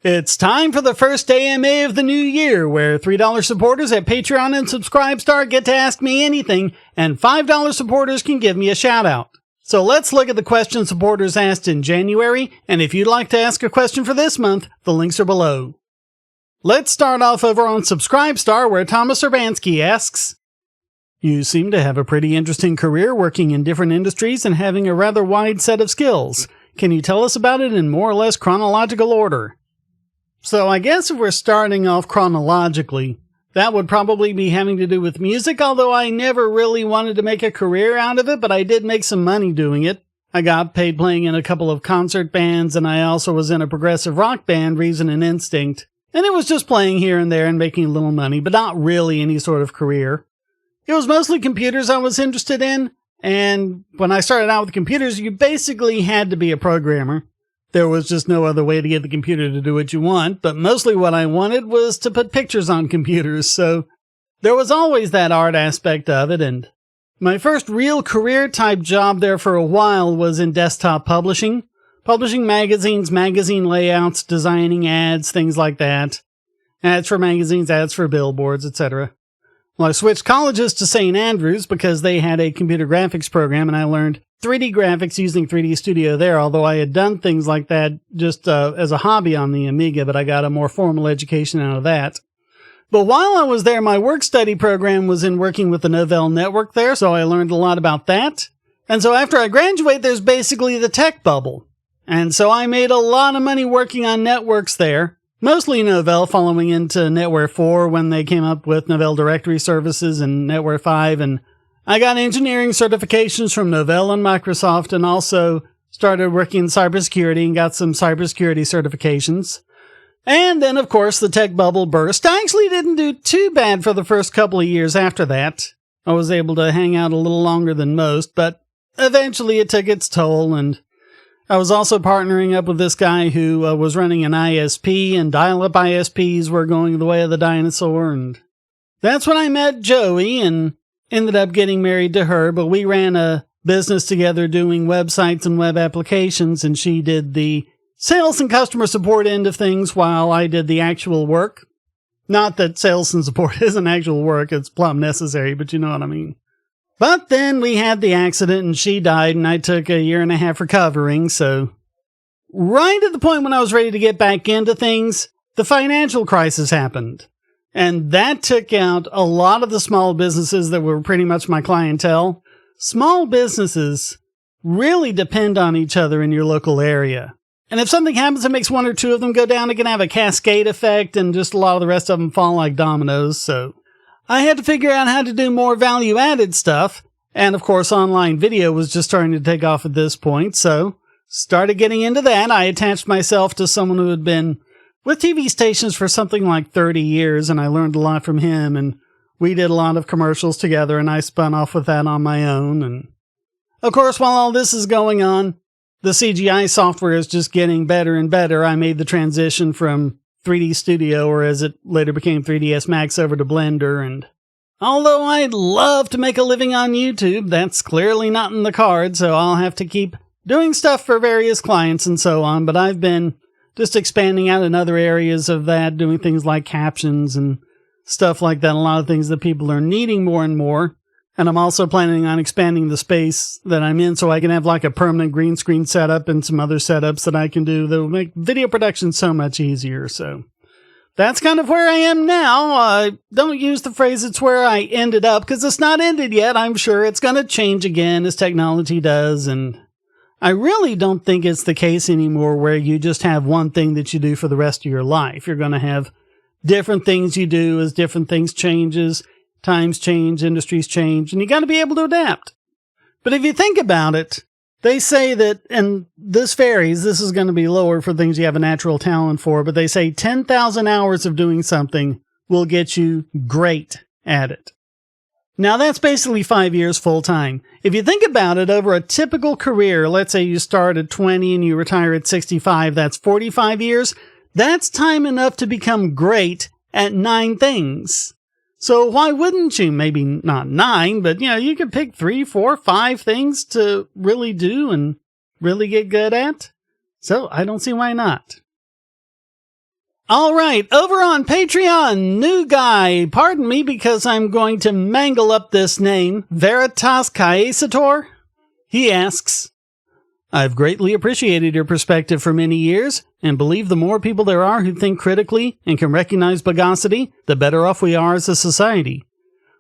It's time for the first AMA of the new year, where $3 supporters at Patreon and Subscribestar get to ask me anything, and $5 supporters can give me a shout out. So let's look at the questions supporters asked in January, and if you'd like to ask a question for this month, the links are below. Let's start off over on Subscribestar, where Tomasz Urbański asks, "You seem to have a pretty interesting career working in different industries and having a rather wide set of skills. Can you tell us about it in more or less chronological order?" So I guess if we're starting off chronologically, that would probably be having to do with music, although I never really wanted to make a career out of it, but I did make some money doing it. I got paid playing in a couple of concert bands, and I also was in a progressive rock band, Reason and Instinct. And it was just playing here and there and making a little money, but not really any sort of career. It was mostly computers I was interested in, and when I started out with computers, you basically had to be a programmer. There was just no other way to get the computer to do what you want, but mostly what I wanted was to put pictures on computers, so there was always that art aspect of it, and my first real career-type job there for a while was in desktop publishing. Publishing magazines, magazine layouts, designing ads, things like that. Ads for magazines, ads for billboards, etc. Well, I switched colleges to St. Andrews because they had a computer graphics program, and I learned 3D graphics using 3D Studio there, although I had done things like that just as a hobby on the Amiga, but I got a more formal education out of that. But while I was there, my work-study program was in working with the Novell network there, so I learned a lot about that. And so after I graduate, there's basically the tech bubble. And so I made a lot of money working on networks there, mostly Novell, following into NetWare 4 when they came up with Novell Directory Services and NetWare 5, and I got engineering certifications from Novell and Microsoft, and also started working in cybersecurity and got some cybersecurity certifications. And then, of course, the tech bubble burst. I actually didn't do too bad for the first couple of years after that. I was able to hang out a little longer than most, but eventually it took its toll, and I was also partnering up with this guy who was running an ISP, and dial-up ISPs were going the way of the dinosaur, and that's when I met Joey and ended up getting married to her, but we ran a business together doing websites and web applications, and she did the sales and customer support end of things while I did the actual work. Not that sales and support isn't actual work, it's plumb necessary, but you know what I mean. But then we had the accident and she died, and I took a year and a half recovering, so right at the point when I was ready to get back into things, the financial crisis happened. And that took out a lot of the small businesses that were pretty much my clientele. Small businesses really depend on each other in your local area. And if something happens that makes one or two of them go down, it can have a cascade effect, and just a lot of the rest of them fall like dominoes, so I had to figure out how to do more value-added stuff, and of course online video was just starting to take off at this point, so started getting into that. I attached myself to someone who had been with TV stations for something like 30 years, and I learned a lot from him, and we did a lot of commercials together, and I spun off with that on my own. And of course, while all this is going on, the CGI software is just getting better and better. I made the transition from 3D Studio, or as it later became 3ds Max, over to Blender, and although I'd love to make a living on YouTube, that's clearly not in the cards, so I'll have to keep doing stuff for various clients and so on, but I've been just expanding out in other areas of that, doing things like captions and stuff like that, a lot of things that people are needing more and more. And I'm also planning on expanding the space that I'm in so I can have like a permanent green screen setup and some other setups that I can do that will make video production so much easier. So that's kind of where I am now. I don't use the phrase "it's where I ended up" because it's not ended yet. I'm sure it's going to change again as technology does, and I really don't think it's the case anymore where you just have one thing that you do for the rest of your life. You're going to have different things you do as different things changes, times change, industries change, and you got to be able to adapt. But if you think about it, they say that, and this varies, this is going to be lower for things you have a natural talent for, but they say 10,000 hours of doing something will get you great at it. Now that's basically 5 years full time. If you think about it, over a typical career, let's say you start at 20 and you retire at 65, that's 45 years. That's time enough to become great at 9 things. So why wouldn't you? Maybe not 9, but you could pick 3, 4, 5 things to really do and really get good at. So I don't see why not. All right, over on Patreon, new guy. Pardon me because I'm going to mangle up this name. Veritasquaesitor. He asks, I've greatly appreciated your perspective for many years and believe the more people there are who think critically and can recognize bogosity, the better off we are as a society.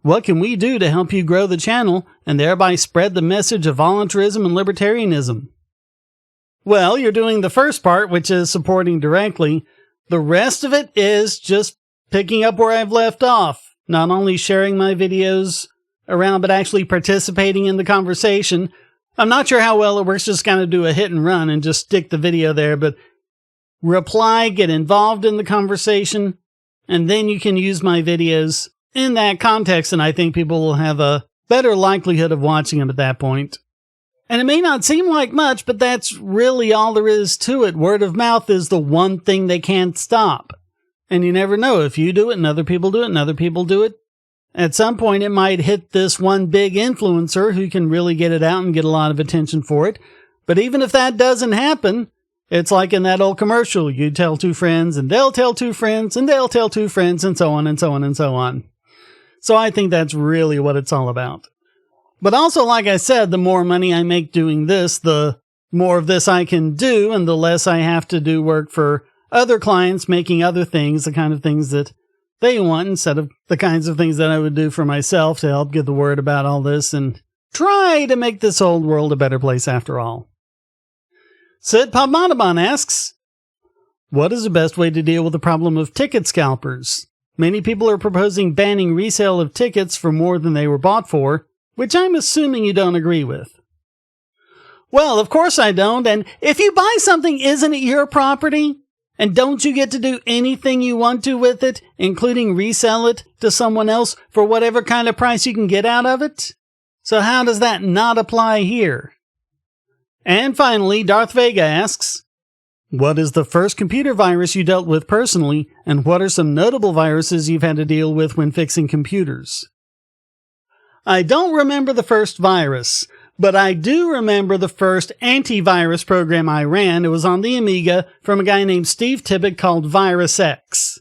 What can we do to help you grow the channel and thereby spread the message of voluntarism and libertarianism? Well, you're doing the first part, which is supporting directly. The rest of it is just picking up where I've left off. Not only sharing my videos around, but actually participating in the conversation. I'm not sure how well it works, just kind of do a hit and run and just stick the video there, but reply, get involved in the conversation, and then you can use my videos in that context, and I think people will have a better likelihood of watching them at that point. And it may not seem like much, but that's really all there is to it. Word of mouth is the one thing they can't stop. And you never know, if you do it and other people do it and other people do it, at some point it might hit this one big influencer who can really get it out and get a lot of attention for it. But even if that doesn't happen, it's like in that old commercial, you tell two friends and they'll tell two friends and they'll tell two friends and so on and so on and so on. So I think that's really what it's all about. But also, like I said, the more money I make doing this, the more of this I can do, and the less I have to do work for other clients making other things, the kind of things that they want, instead of the kinds of things that I would do for myself to help get the word about all this and try to make this old world a better place after all. Sid Padmanaban asks, what is the best way to deal with the problem of ticket scalpers? Many people are proposing banning resale of tickets for more than they were bought for, which I'm assuming you don't agree with. Well, of course I don't, and if you buy something, isn't it your property? And don't you get to do anything you want to with it, including resell it to someone else for whatever kind of price you can get out of it? So how does that not apply here? And finally, Darth Vega asks, what is the first computer virus you dealt with personally, and what are some notable viruses you've had to deal with when fixing computers? I don't remember the first virus, but I do remember the first antivirus program I ran. It was on the Amiga from a guy named Steve Tippett called Virus X.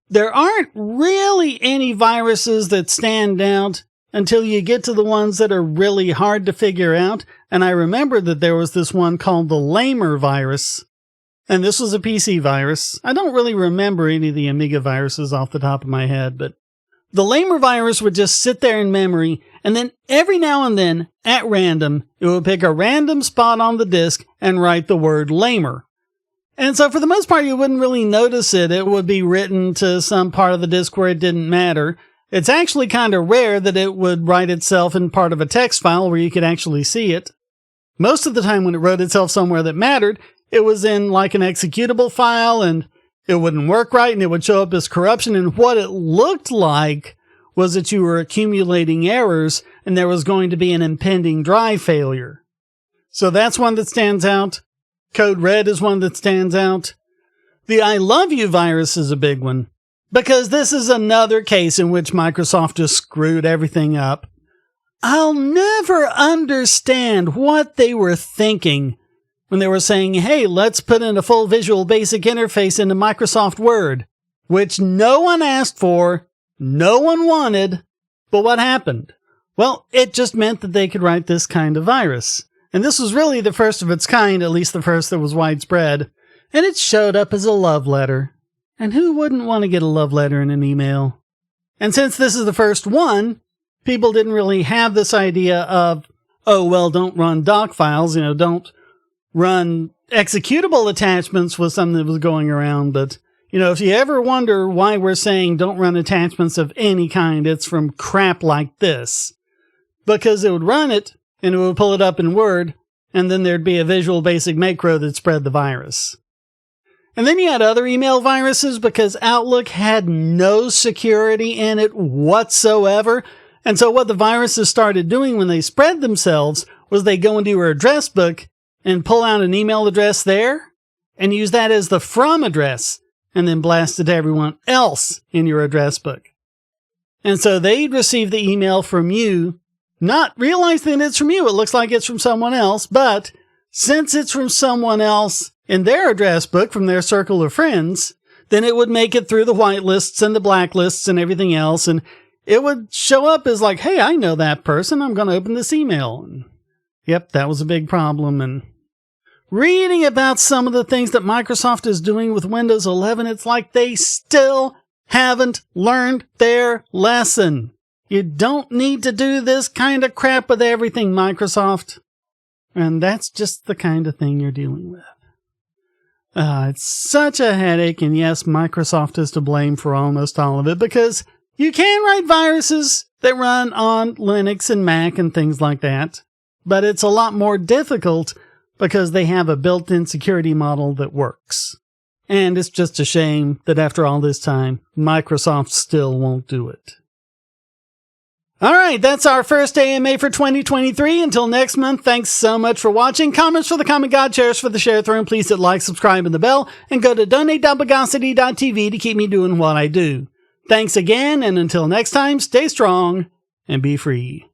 There aren't really any viruses that stand out until you get to the ones that are really hard to figure out, and I remember that there was this one called the Lamer virus, and this was a PC virus. I don't really remember any of the Amiga viruses off the top of my head, but the Lamer virus would just sit there in memory, and then every now and then, at random, it would pick a random spot on the disk and write the word Lamer. And so for the most part, you wouldn't really notice it. It would be written to some part of the disk where it didn't matter. It's actually kind of rare that it would write itself in part of a text file where you could actually see it. Most of the time when it wrote itself somewhere that mattered, it was in like an executable file, and it wouldn't work right, and it would show up as corruption, and what it looked like was that you were accumulating errors, and there was going to be an impending drive failure. So that's one that stands out. Code Red is one that stands out. The I Love You virus is a big one, because this is another case in which Microsoft just screwed everything up. I'll never understand what they were thinking when they were saying, hey, let's put in a full Visual Basic interface into Microsoft Word, which no one asked for, no one wanted, but what happened? Well, it just meant that they could write this kind of virus. And this was really the first of its kind, at least the first that was widespread, and it showed up as a love letter. And who wouldn't want to get a love letter in an email? And since this is the first one, people didn't really have this idea of, oh, well, don't run doc files, don't run executable attachments was something that was going around. But, if you ever wonder why we're saying don't run attachments of any kind, it's from crap like this. Because it would run it, and it would pull it up in Word, and then there'd be a Visual Basic macro that spread the virus. And then you had other email viruses because Outlook had no security in it whatsoever. And so what the viruses started doing when they spread themselves was they go into your address book and pull out an email address there and use that as the from address and then blast it to everyone else in your address book. And so they'd receive the email from you, not realizing it's from you. It looks like it's from someone else, but since it's from someone else in their address book from their circle of friends, then it would make it through the whitelists and the blacklists and everything else, and it would show up as like, hey, I know that person, I'm going to open this email. And yep, that was a big problem. And reading about some of the things that Microsoft is doing with Windows 11, it's like they still haven't learned their lesson. You don't need to do this kind of crap with everything, Microsoft. And that's just the kind of thing you're dealing with. It's such a headache, and yes, Microsoft is to blame for almost all of it, because you can write viruses that run on Linux and Mac and things like that, but it's a lot more difficult because they have a built-in security model that works. And it's just a shame that after all this time, Microsoft still won't do it. Alright, that's our first AMA for 2023. Until next month, thanks so much for watching. Comments for the comment god, shares for the share through, please hit like, subscribe, and the bell, and go to donate.bogosity.tv to keep me doing what I do. Thanks again, and until next time, stay strong and be free.